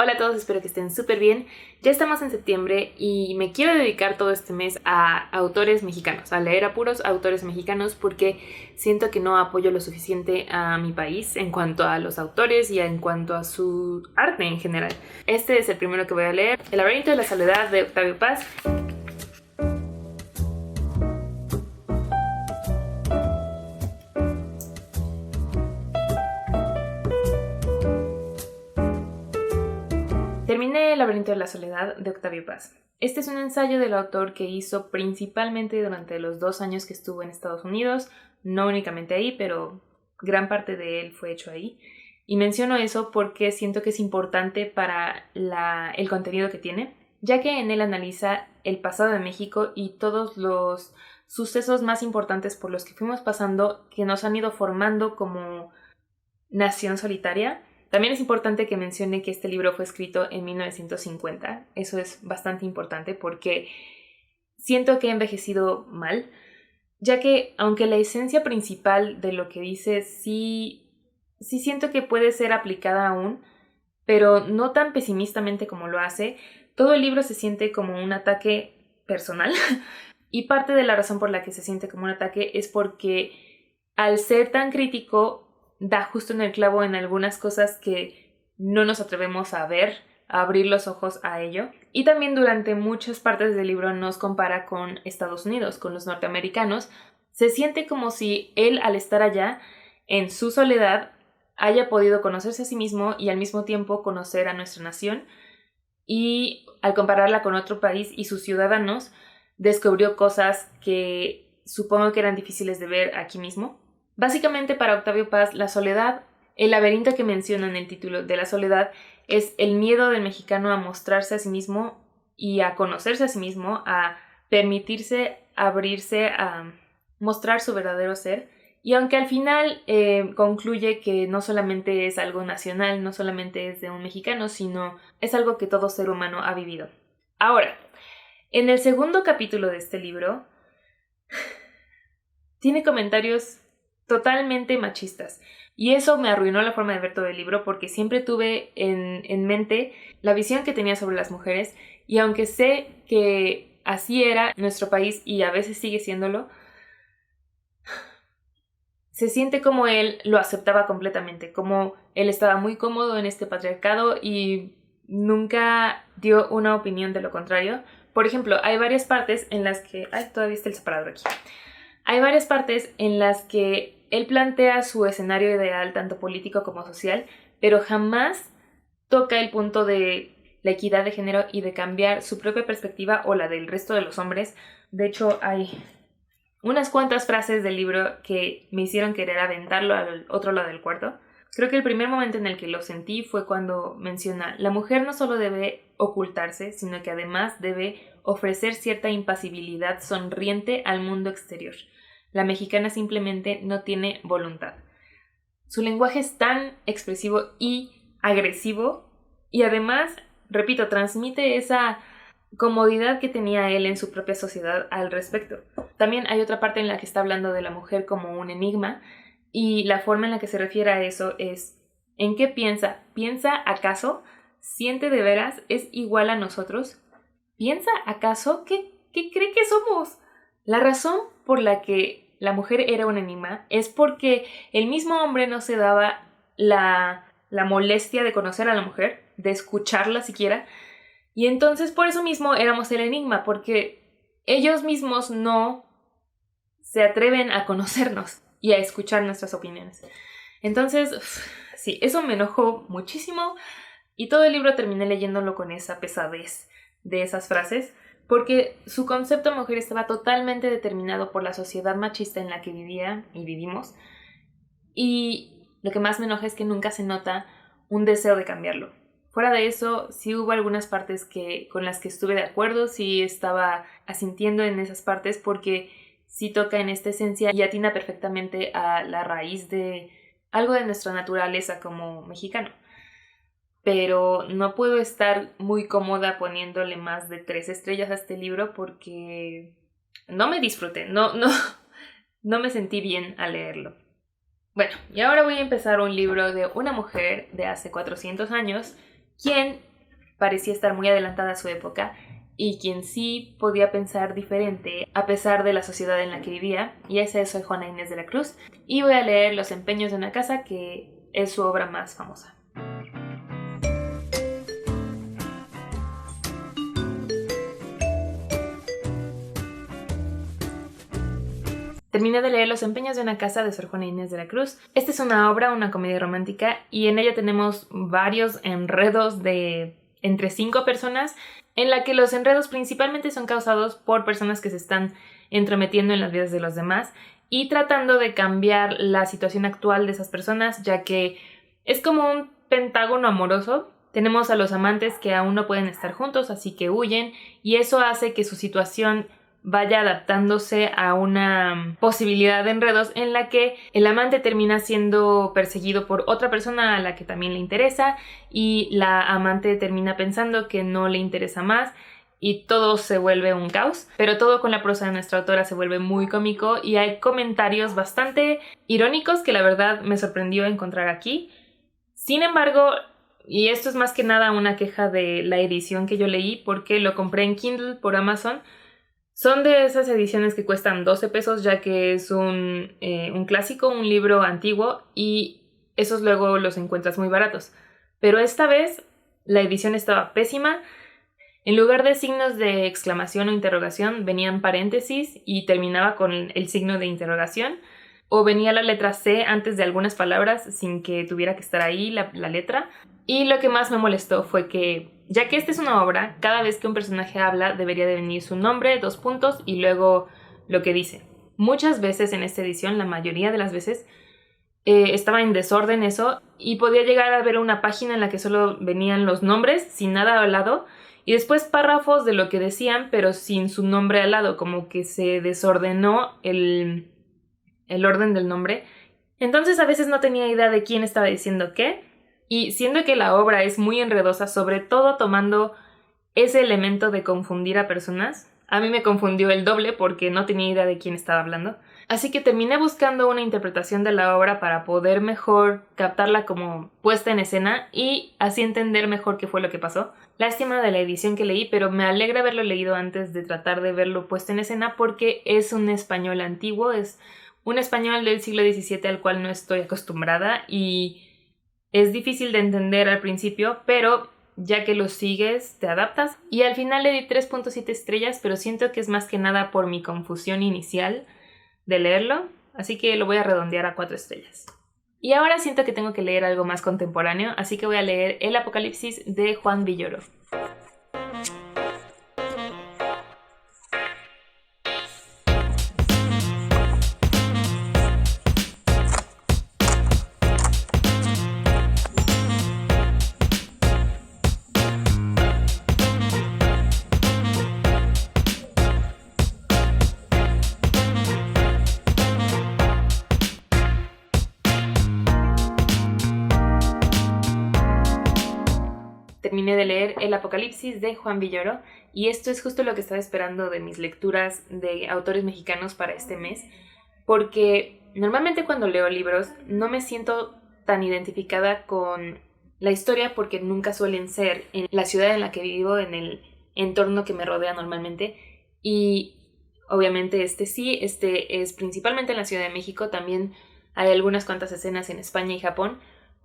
Hola a todos, espero que estén súper bien. Ya estamos en septiembre y me quiero dedicar todo este mes a autores mexicanos, a leer a puros autores mexicanos porque siento que no apoyo lo suficiente a mi país en cuanto a los autores y en cuanto a su arte en general. Este es el primero que voy a leer, El laberinto de la soledad de Octavio Paz. Terminé El laberinto de la soledad de Octavio Paz. Este es un ensayo del autor que hizo principalmente durante los 2 años que estuvo en Estados Unidos, no únicamente ahí, pero gran parte de él fue hecho ahí. Y menciono eso porque siento que es importante para el contenido que tiene, ya que en él analiza el pasado de México y todos los sucesos más importantes por los que fuimos pasando que nos han ido formando como nación solitaria. También es importante que mencione que este libro fue escrito en 1950. Eso es bastante importante porque siento que ha envejecido mal, ya que aunque la esencia principal de lo que dice sí siento que puede ser aplicada aún, pero no tan pesimistamente como lo hace, todo el libro se siente como un ataque personal y parte de la razón por la que se siente como un ataque es porque al ser tan crítico da justo en el clavo en algunas cosas que no nos atrevemos a ver, a abrir los ojos a ello. Y también durante muchas partes del libro nos compara con Estados Unidos, con los norteamericanos. Se siente como si él, al estar allá, en su soledad, haya podido conocerse a sí mismo y al mismo tiempo conocer a nuestra nación. Y al compararla con otro país y sus ciudadanos, descubrió cosas que supongo que eran difíciles de ver aquí mismo. Básicamente para Octavio Paz, la soledad, el laberinto que menciona en el título de la soledad, es el miedo del mexicano a mostrarse a sí mismo y a conocerse a sí mismo, a permitirse abrirse a mostrar su verdadero ser. Y aunque al final concluye que no solamente es algo nacional, no solamente es de un mexicano, sino es algo que todo ser humano ha vivido. Ahora, en el segundo capítulo de este libro, tiene comentarios totalmente machistas. Y eso me arruinó la forma de ver todo el libro porque siempre tuve en mente la visión que tenía sobre las mujeres y aunque sé que así era nuestro país y a veces sigue siéndolo, se siente como él lo aceptaba completamente, como él estaba muy cómodo en este patriarcado y nunca dio una opinión de lo contrario. Por ejemplo, hay varias partes en las que... Ay, todavía está el separador aquí. Hay varias partes en las que él plantea su escenario ideal, tanto político como social, pero jamás toca el punto de la equidad de género y de cambiar su propia perspectiva o la del resto de los hombres. De hecho, hay unas cuantas frases del libro que me hicieron querer aventarlo al otro lado del cuarto. Creo que el primer momento en el que lo sentí fue cuando menciona: la mujer no solo debe ocultarse, sino que además debe ofrecer cierta impasibilidad sonriente al mundo exterior. La mexicana simplemente no tiene voluntad. Su lenguaje es tan expresivo y agresivo y además, repito, transmite esa comodidad que tenía él en su propia sociedad al respecto. También hay otra parte en la que está hablando de la mujer como un enigma y la forma en la que se refiere a eso es: ¿en qué piensa? ¿Piensa acaso? ¿Siente de veras? ¿Es igual a nosotros? ¿Piensa acaso? ¿Qué cree que somos? La razón por la que la mujer era un enigma es porque el mismo hombre no se daba la molestia de conocer a la mujer, de escucharla siquiera, y entonces por eso mismo éramos el enigma, porque ellos mismos no se atreven a conocernos y a escuchar nuestras opiniones. Entonces, sí, eso me enojó muchísimo y todo el libro terminé leyéndolo con esa pesadez de esas frases, porque su concepto de mujer estaba totalmente determinado por la sociedad machista en la que vivía y vivimos, y lo que más me enoja es que nunca se nota un deseo de cambiarlo. Fuera de eso, sí hubo algunas partes con las que estuve de acuerdo, sí estaba asintiendo en esas partes porque sí toca en esta esencia y atina perfectamente a la raíz de algo de nuestra naturaleza como mexicano. Pero no puedo estar muy cómoda poniéndole más de 3 estrellas a este libro porque no me disfruté, no me sentí bien al leerlo. Bueno, y ahora voy a empezar un libro de una mujer de hace 400 años, quien parecía estar muy adelantada a su época y quien sí podía pensar diferente a pesar de la sociedad en la que vivía, y esa es Sor Juana Inés de la Cruz, y voy a leer Los empeños de una casa, que es su obra más famosa. Terminé de leer Los empeños de una casa de Sor Juana Inés de la Cruz. Esta es una obra, una comedia romántica, y en ella tenemos varios enredos de entre 5 personas, en la que los enredos principalmente son causados por personas que se están entrometiendo en las vidas de los demás y tratando de cambiar la situación actual de esas personas, ya que es como un pentágono amoroso. Tenemos a los amantes que aún no pueden estar juntos, así que huyen, y eso hace que su situación vaya adaptándose a una posibilidad de enredos en la que el amante termina siendo perseguido por otra persona a la que también le interesa, y la amante termina pensando que no le interesa más, y todo se vuelve un caos, pero todo con la prosa de nuestra autora se vuelve muy cómico y hay comentarios bastante irónicos que la verdad me sorprendió encontrar aquí. Sin embargo, y esto es más que nada una queja de la edición que yo leí porque lo compré en Kindle por Amazon, son de esas ediciones que cuestan 12 pesos, ya que es un clásico, un libro antiguo, y esos luego los encuentras muy baratos. Pero esta vez la edición estaba pésima. En lugar de signos de exclamación o interrogación, venían paréntesis y terminaba con el signo de interrogación. O venía la letra C antes de algunas palabras sin que tuviera que estar ahí la letra. Y lo que más me molestó fue que, ya que esta es una obra, cada vez que un personaje habla debería de venir su nombre, 2 puntos y luego lo que dice. Muchas veces en esta edición, la mayoría de las veces, estaba en desorden eso, y podía llegar a ver una página en la que solo venían los nombres sin nada al lado y después párrafos de lo que decían pero sin su nombre al lado, como que se desordenó el orden del nombre. Entonces a veces no tenía idea de quién estaba diciendo qué, y siendo que la obra es muy enredosa, sobre todo tomando ese elemento de confundir a personas, a mí me confundió el doble porque no tenía idea de quién estaba hablando. Así que terminé buscando una interpretación de la obra para poder mejor captarla como puesta en escena y así entender mejor qué fue lo que pasó. Lástima de la edición que leí, pero me alegra haberlo leído antes de tratar de verlo puesto en escena porque es un español antiguo, es un español del siglo XVII al cual no estoy acostumbrada y es difícil de entender al principio, pero ya que lo sigues te adaptas. Y al final le di 3.7 estrellas, pero siento que es más que nada por mi confusión inicial de leerlo, así que lo voy a redondear a 4 estrellas. Y ahora siento que tengo que leer algo más contemporáneo, así que voy a leer El Apocalipsis de Juan Villoro. Terminé de leer El Apocalipsis de Juan Villoro y esto es justo lo que estaba esperando de mis lecturas de autores mexicanos para este mes, porque normalmente cuando leo libros no me siento tan identificada con la historia porque nunca suelen ser en la ciudad en la que vivo, en el entorno que me rodea normalmente, y obviamente este es principalmente en la Ciudad de México. También hay algunas cuantas escenas en España y Japón,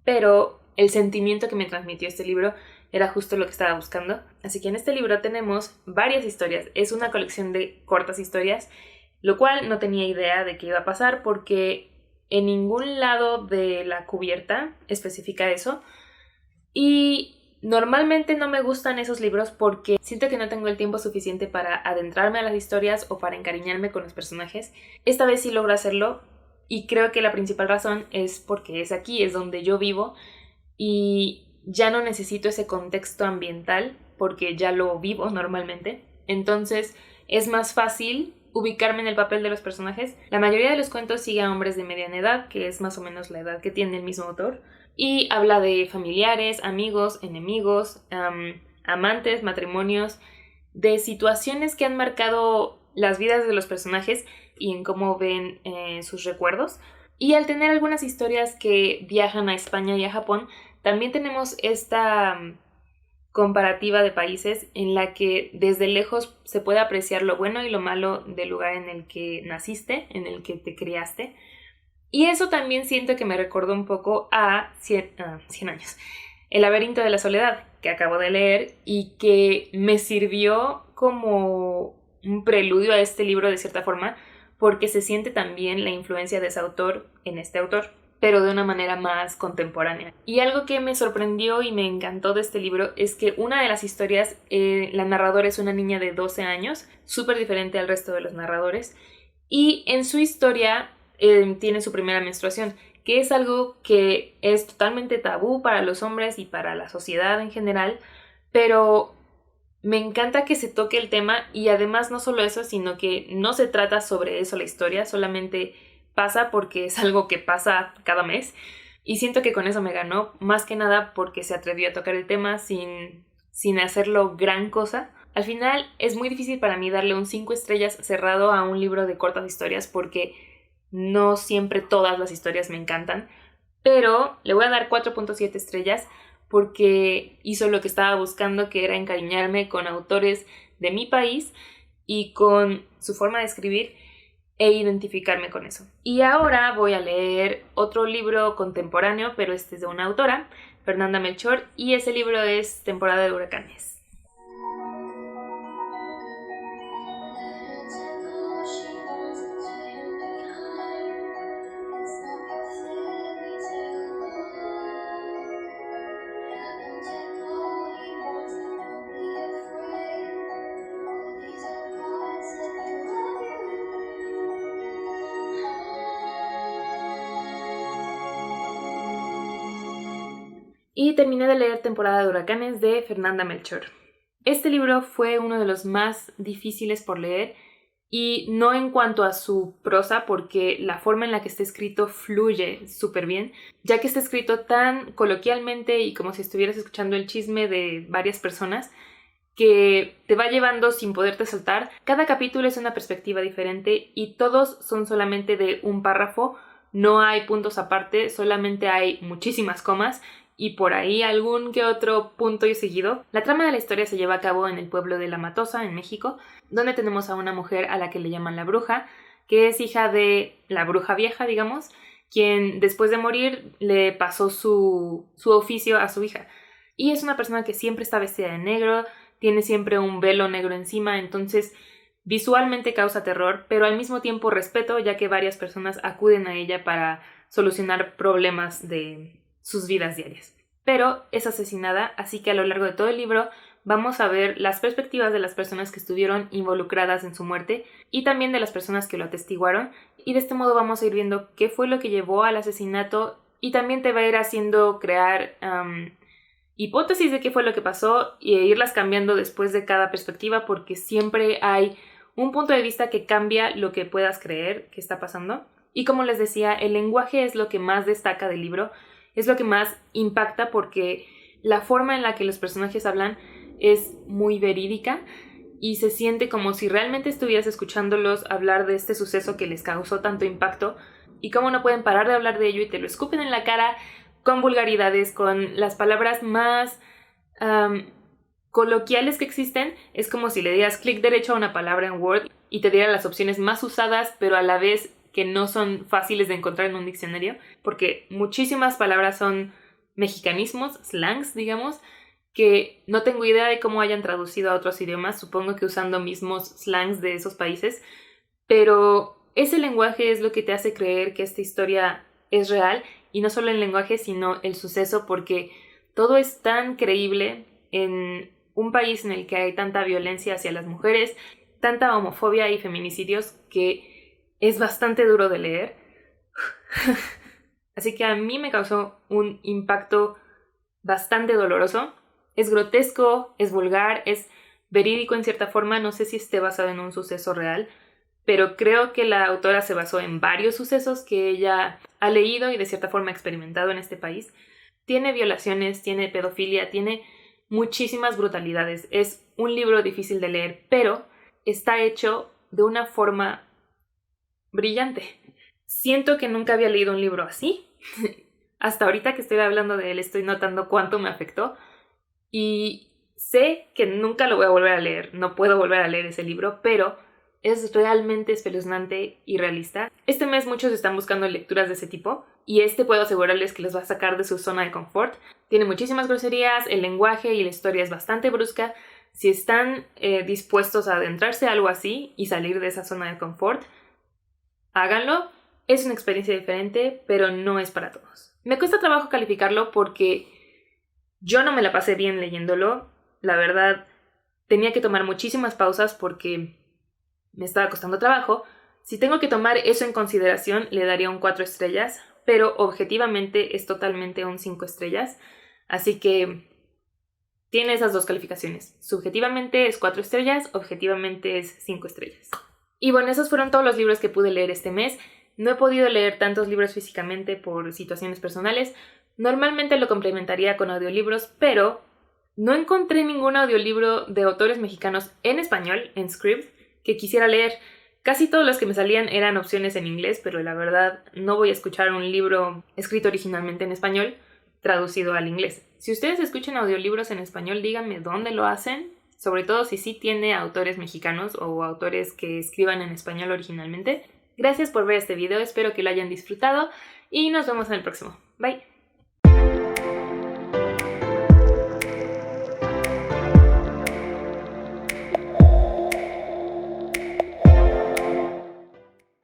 pero el sentimiento que me transmitió este libro era justo lo que estaba buscando. Así que en este libro tenemos varias historias. Es una colección de cortas historias, lo cual no tenía idea de qué iba a pasar porque en ningún lado de la cubierta especifica eso. Y normalmente no me gustan esos libros porque siento que no tengo el tiempo suficiente para adentrarme a las historias o para encariñarme con los personajes. Esta vez sí logro hacerlo y creo que la principal razón es porque es aquí, es donde yo vivo y ya no necesito ese contexto ambiental porque ya lo vivo normalmente. Entonces es más fácil ubicarme en el papel de los personajes. La mayoría de los cuentos sigue a hombres de mediana edad, que es más o menos la edad que tiene el mismo autor, y habla de familiares, amigos, enemigos, amantes, matrimonios, de situaciones que han marcado las vidas de los personajes y en cómo ven sus recuerdos. Y al tener algunas historias que viajan a España y a Japón, también tenemos esta comparativa de países en la que desde lejos se puede apreciar lo bueno y lo malo del lugar en el que naciste, en el que te criaste. Y eso también siento que me recordó un poco a 100 años. El laberinto de la soledad, que acabo de leer y que me sirvió como un preludio a este libro de cierta forma, porque se siente también la influencia de ese autor en este autor, pero de una manera más contemporánea. Y algo que me sorprendió y me encantó de este libro es que una de las historias, la narradora es una niña de 12 años, súper diferente al resto de los narradores, y en su historia tiene su primera menstruación, que es algo que es totalmente tabú para los hombres y para la sociedad en general, pero me encanta que se toque el tema y además no solo eso, sino que no se trata sobre eso la historia, solamente pasa porque es algo que pasa cada mes y siento que con eso me ganó, más que nada porque se atrevió a tocar el tema sin hacerlo gran cosa. Al final es muy difícil para mí darle un 5 estrellas cerrado a un libro de cortas historias porque no siempre todas las historias me encantan, pero le voy a dar 4.7 estrellas porque hizo lo que estaba buscando, que era encariñarme con autores de mi país y con su forma de escribir e identificarme con eso. Y ahora voy a leer otro libro contemporáneo, pero este es de una autora, Fernanda Melchor, y ese libro es Temporada de huracanes. Y terminé de leer Temporada de huracanes de Fernanda Melchor. Este libro fue uno de los más difíciles por leer y no en cuanto a su prosa, porque la forma en la que está escrito fluye súper bien, ya que está escrito tan coloquialmente y como si estuvieras escuchando el chisme de varias personas, que te va llevando sin poderte soltar. Cada capítulo es una perspectiva diferente y todos son solamente de un párrafo, no hay puntos aparte, solamente hay muchísimas comas y por ahí algún que otro punto y seguido. La trama de la historia se lleva a cabo en el pueblo de La Matosa, en México, donde tenemos a una mujer a la que le llaman la bruja, que es hija de la bruja vieja, digamos, quien después de morir le pasó su oficio a su hija. Y es una persona que siempre está vestida de negro, tiene siempre un velo negro encima, entonces visualmente causa terror, pero al mismo tiempo respeto, ya que varias personas acuden a ella para solucionar problemas de sus vidas diarias. Pero es asesinada, así que a lo largo de todo el libro vamos a ver las perspectivas de las personas que estuvieron involucradas en su muerte y también de las personas que lo atestiguaron, y de este modo vamos a ir viendo qué fue lo que llevó al asesinato y también te va a ir haciendo crear hipótesis de qué fue lo que pasó e irlas cambiando después de cada perspectiva, porque siempre hay un punto de vista que cambia lo que puedas creer que está pasando. Y como les decía, el lenguaje es lo que más destaca del libro, es lo que más impacta porque la forma en la que los personajes hablan es muy verídica y se siente como si realmente estuvieras escuchándolos hablar de este suceso que les causó tanto impacto y cómo no pueden parar de hablar de ello y te lo escupen en la cara con vulgaridades, con las palabras más coloquiales que existen. Es como si le dieras clic derecho a una palabra en Word y te diera las opciones más usadas, pero a la vez que no son fáciles de encontrar en un diccionario, porque muchísimas palabras son mexicanismos, slangs, digamos, que no tengo idea de cómo hayan traducido a otros idiomas, supongo que usando mismos slangs de esos países, pero ese lenguaje es lo que te hace creer que esta historia es real, y no solo el lenguaje, sino el suceso, porque todo es tan creíble en un país en el que hay tanta violencia hacia las mujeres, tanta homofobia y feminicidios, que es bastante duro de leer. Así que a mí me causó un impacto bastante doloroso. Es grotesco, es vulgar, es verídico en cierta forma, no sé si esté basado en un suceso real, pero creo que la autora se basó en varios sucesos que ella ha leído y de cierta forma experimentado en este país. Tiene violaciones, tiene pedofilia, tiene muchísimas brutalidades. Es un libro difícil de leer, pero está hecho de una forma brillante. Siento que nunca había leído un libro así. Hasta ahorita que estoy hablando de él estoy notando cuánto me afectó. Y sé que nunca lo voy a volver a leer, no puedo volver a leer ese libro, pero es realmente espeluznante y realista. Este mes muchos están buscando lecturas de ese tipo y puedo asegurarles que los va a sacar de su zona de confort. Tiene muchísimas groserías, el lenguaje y la historia es bastante brusca. Si están dispuestos a adentrarse a algo así y salir de esa zona de confort, háganlo. Es una experiencia diferente, pero no es para todos. Me cuesta trabajo calificarlo porque yo no me la pasé bien leyéndolo. La verdad, tenía que tomar muchísimas pausas porque me estaba costando trabajo. Si tengo que tomar eso en consideración, le daría un 4 estrellas, pero objetivamente es totalmente un 5 estrellas. Así que tiene esas dos calificaciones. Subjetivamente es 4 estrellas, objetivamente es 5 estrellas. Y bueno, esos fueron todos los libros que pude leer este mes. No he podido leer tantos libros físicamente por situaciones personales. Normalmente lo complementaría con audiolibros, pero no encontré ningún audiolibro de autores mexicanos en español, en Scribd, que quisiera leer. Casi todos los que me salían eran opciones en inglés, pero la verdad no voy a escuchar un libro escrito originalmente en español, traducido al inglés. Si ustedes escuchan audiolibros en español, díganme dónde lo hacen, sobre todo si sí tiene autores mexicanos o autores que escriban en español originalmente. Gracias por ver este video, espero que lo hayan disfrutado y nos vemos en el próximo. Bye.